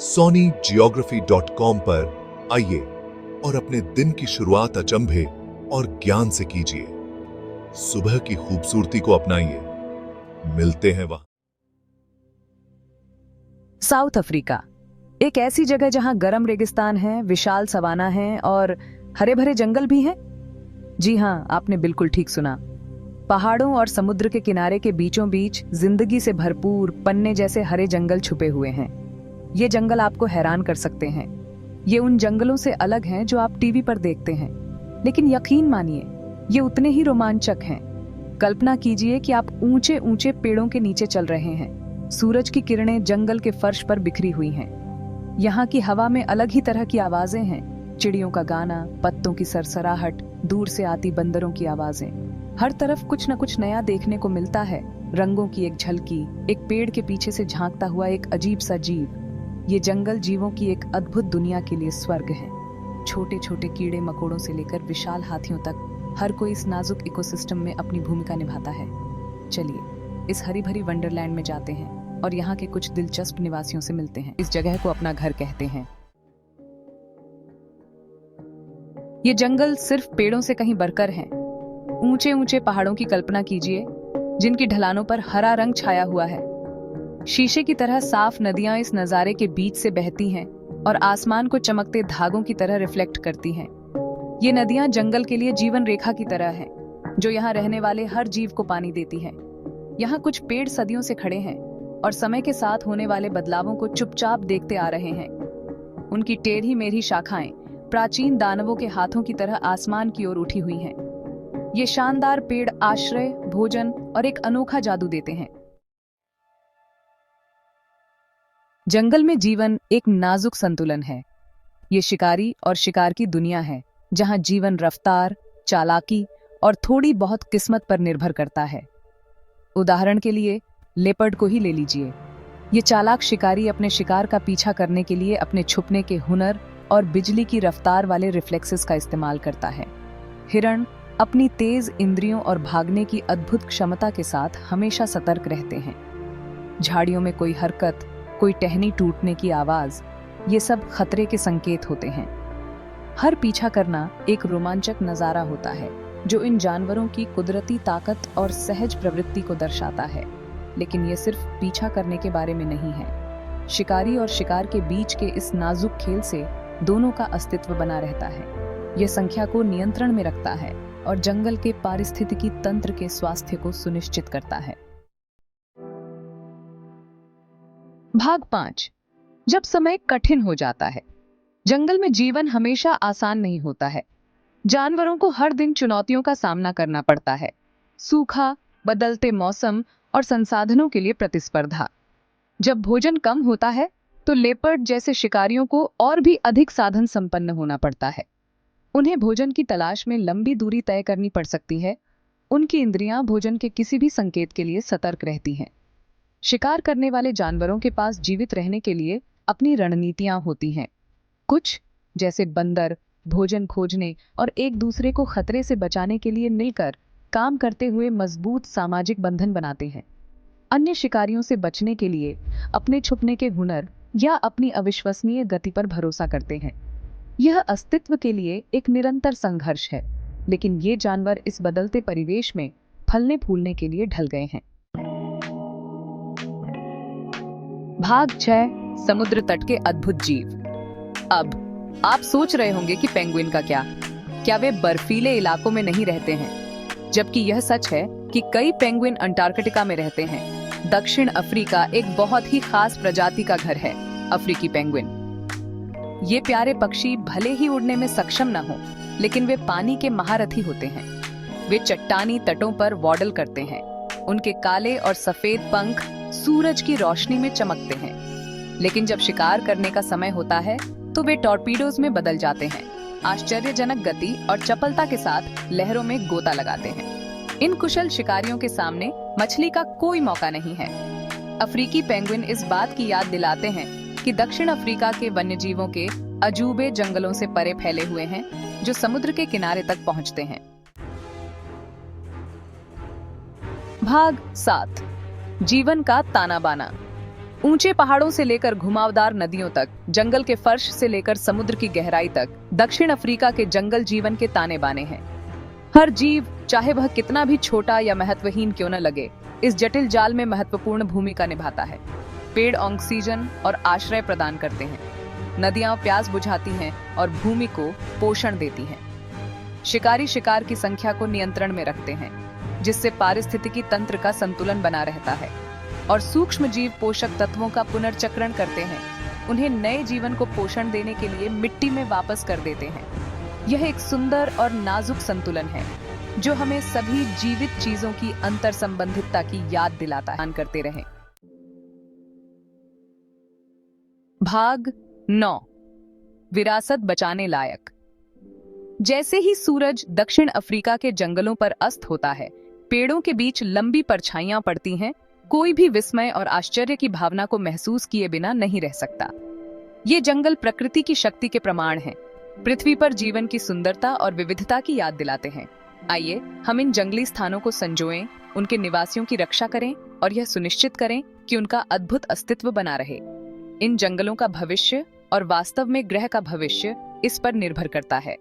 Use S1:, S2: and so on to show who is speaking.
S1: sonygeography.com पर आइए और अपने दिन की शुरुआत अचंभे और ज्ञान से कीजिए। सुबह की खूबसूरती को अपनाइए। मिलते हैं वहां।
S2: साउथ अफ्रीका एक ऐसी जगह जहां गर्म रेगिस्तान है, विशाल सवाना है और हरे भरे जंगल भी हैं। जी हां, आपने बिल्कुल ठीक सुना। पहाड़ों और समुद्र के किनारे के बीचों बीच जिंदगी से भरपूर पन्ने जैसे हरे जंगल छुपे हुए हैं। ये जंगल आपको हैरान कर सकते हैं। ये उन जंगलों से अलग हैं जो आप टीवी पर देखते हैं, लेकिन यकीन मानिए ये उतने ही रोमांचक हैं। कल्पना कीजिए कि आप ऊंचे ऊंचे पेड़ों के नीचे चल रहे हैं। सूरज की किरणें जंगल के फर्श पर बिखरी हुई हैं। यहाँ की हवा में अलग ही तरह की आवाजें हैं। चिड़ियों का गाना, पत्तों की सरसराहट, दूर से आती बंदरों की आवाजें। हर तरफ कुछ न कुछ नया देखने को मिलता है। रंगों की एक झलकी, एक पेड़ के पीछे से झांकता हुआ एक अजीब सा जीव। ये जंगल जीवों की एक अद्भुत दुनिया के लिए स्वर्ग है। छोटे छोटे कीड़े मकोड़ों से लेकर विशाल हाथियों तक हर कोई इस नाजुक इकोसिस्टम में अपनी भूमिका निभाता है। चलिए इस हरी भरी वंडरलैंड में जाते हैं और यहाँ के कुछ दिलचस्प निवासियों से मिलते हैं। इस जगह को अपना घर कहते हैं। ये जंगल सिर्फ पेड़ों से कहीं बढ़कर है। ऊंचे ऊंचे पहाड़ों की कल्पना कीजिए, जिनकी ढलानों पर हरा रंग छाया हुआ है। शीशे की तरह साफ नदियां इस नजारे के बीच से बहती हैं और आसमान को चमकते धागों की तरह रिफ्लेक्ट करती हैं। ये नदियां जंगल के लिए जीवन रेखा की तरह हैं, जो यहाँ रहने वाले हर जीव को पानी देती हैं। यहाँ कुछ पेड़ सदियों से खड़े हैं और समय के साथ होने वाले बदलावों को चुपचाप देखते आ रहे हैं। उनकी टेढ़ी मेढ़ी शाखाएं प्राचीन दानवों के हाथों की तरह आसमान की ओर उठी हुई हैं। ये शानदार पेड़ आश्रय, भोजन और एक अनोखा जादू देते हैं। जंगल में जीवन एक नाजुक संतुलन है। ये शिकारी और शिकार की दुनिया है, जहां जीवन रफ्तार, चालाकी और थोड़ी बहुत किस्मत पर निर्भर करता है। उदाहरण के लिए लेपर्ड को ही ले लीजिए। ये चालाक शिकारी अपने शिकार का पीछा करने के लिए अपने छुपने के हुनर और बिजली की रफ्तार वाले रिफ्लेक्सेस का इस्तेमाल करता है। हिरण अपनी तेज इंद्रियों और भागने की अद्भुत क्षमता के साथ हमेशा सतर्क रहते हैं। झाड़ियों में कोई हरकत, कोई टहनी टूटने की आवाज, ये सब खतरे के संकेत होते हैं। हर पीछा करना एक रोमांचक नजारा होता है, जो इन जानवरों की कुदरती ताकत और सहज प्रवृत्ति को दर्शाता है। लेकिन ये सिर्फ पीछा करने के बारे में नहीं है। शिकारी और शिकार के बीच के इस नाजुक खेल से दोनों का अस्तित्व बना रहता है। यह संख्या को नियंत्रण में रखता है और जंगल के पारिस्थितिकी तंत्र के स्वास्थ्य को सुनिश्चित करता है। भाग 5। जब समय कठिन हो जाता है। जंगल में जीवन हमेशा आसान नहीं होता है। जानवरों को हर दिन चुनौतियों का सामना करना पड़ता है। सूखा, बदलते मौसम और संसाधनों के लिए प्रतिस्पर्धा। जब भोजन कम होता है तो लेपर्ड जैसे शिकारियों को और भी अधिक साधन संपन्न होना पड़ता है। उन्हें भोजन की तलाश में लंबी दूरी तय करनी पड़ सकती है। उनकी इंद्रियां भोजन के किसी भी संकेत के लिए सतर्क रहती हैं। शिकार करने वाले जानवरों के पास जीवित रहने के लिए अपनी रणनीतियां होती हैं। कुछ, जैसे बंदर, भोजन खोजने और एक दूसरे को खतरे से बचाने के लिए मिलकर काम करते हुए मजबूत सामाजिक बंधन बनाते हैं। अन्य शिकारियों से बचने के लिए अपने छुपने के हुनर या अपनी अविश्वसनीय गति पर भरोसा करते हैं। यह अस्तित्व के लिए एक निरंतर संघर्ष है, लेकिन ये जानवर इस बदलते परिवेश में फलने फूलने के लिए ढल गए हैं। भाग 6। समुद्र तट के अद्भुत जीव। अब आप सोच रहे होंगे कि पेंगुइन का क्या वे बर्फीले इलाकों में नहीं रहते हैं? जबकि यह सच है कि कई पेंगुइन अंटार्कटिका में रहते हैं। दक्षिण अफ्रीका एक बहुत ही खास प्रजाति का घर है, अफ्रीकी पेंगुइन। ये प्यारे पक्षी भले ही उड़ने में सक्षम न हो, लेकिन वे पानी के महारथी होते हैं। वे चट्टानी तटों पर वॉडल करते हैं। उनके काले और सफेद पंख सूरज की रोशनी में चमकते हैं। लेकिन जब शिकार करने का समय होता है तो वे टॉर्पीडोज में बदल जाते हैं। आश्चर्यजनक गति और चपलता के साथ लहरों में गोता लगाते हैं। इन कुशल शिकारियों के सामने मछली का कोई मौका नहीं है। अफ्रीकी पेंगुइन इस बात की याद दिलाते हैं कि दक्षिण अफ्रीका के वन्यजीवों के अजूबे जंगलों से परे फैले हुए हैं, जो समुद्र के किनारे तक पहुंचते हैं। भाग 7। जीवन का ताना बाना। ऊंचे पहाड़ों से लेकर घुमावदार नदियों तक, जंगल के फर्श से लेकर समुद्र की गहराई तक, दक्षिण अफ्रीका के जंगल जीवन के ताने बाने हैं। हर जीव, चाहे वह कितना भी छोटा या महत्वहीन क्यों न लगे, इस जटिल जाल में महत्वपूर्ण भूमिका निभाता है। पेड़ ऑक्सीजन और आश्रय प्रदान करते हैं, नदियां प्यास बुझाती हैं और भूमि को पोषण देती हैं। शिकारी शिकार की संख्या को नियंत्रण में रखते हैं, जिससे पारिस्थितिकी तंत्र का संतुलन बना रहता है, और सूक्ष्म जीव पोषक तत्वों का पुनर्चक्रण करते हैं, उन्हें नए जीवन को पोषण देने के लिए मिट्टी में वापस कर देते हैं। यह एक सुंदर और नाजुक संतुलन है जो हमें सभी जीवित चीजों की अंतर संबंधितता की याद दिलाता है। करते रहें। भाग 9, विरासत बचाने लायक। जैसे ही सूरज दक्षिण अफ्रीका के जंगलों पर अस्त होता है, पेड़ों के बीच लंबी परछाइयां पड़ती हैं। कोई भी विस्मय और आश्चर्य की भावना को महसूस किए बिना नहीं रह सकता। ये जंगल प्रकृति की शक्ति के प्रमाण हैं, पृथ्वी पर जीवन की सुंदरता और विविधता की याद दिलाते हैं। आइए हम इन जंगली स्थानों को संजोएं, उनके निवासियों की रक्षा करें और यह सुनिश्चित करें कि उनका अद्भुत अस्तित्व बना रहे। इन जंगलों का भविष्य और वास्तव में ग्रह का भविष्य इस पर निर्भर करता है।